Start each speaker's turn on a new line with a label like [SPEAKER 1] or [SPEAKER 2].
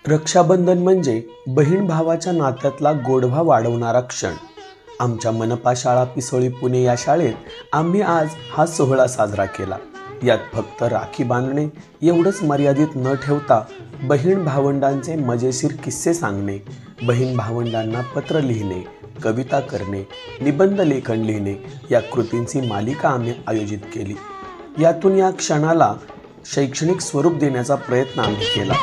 [SPEAKER 1] रक्षाबंधन म्हणजे बहीण भावाच्या नात्यातला गोडवा वाढवणारा क्षण. आमच्या मनपा शाळा पिसोळी पुणे या शाळेत आम्ही आज हा सोहळा साजरा केला. यात फक्त राखी बांधणे एवढंच मर्यादित न ठेवता बहीण भावंडांचे मजेशीर किस्से सांगणे, बहीण भावंडांना पत्र लिहिणे, कविता करणे, निबंध लेखन लिहिणे या कृतींची मालिका आम्ही आयोजित केली. यातून या क्षणाला शैक्षणिक स्वरूप देण्याचा प्रयत्न आम्ही केला.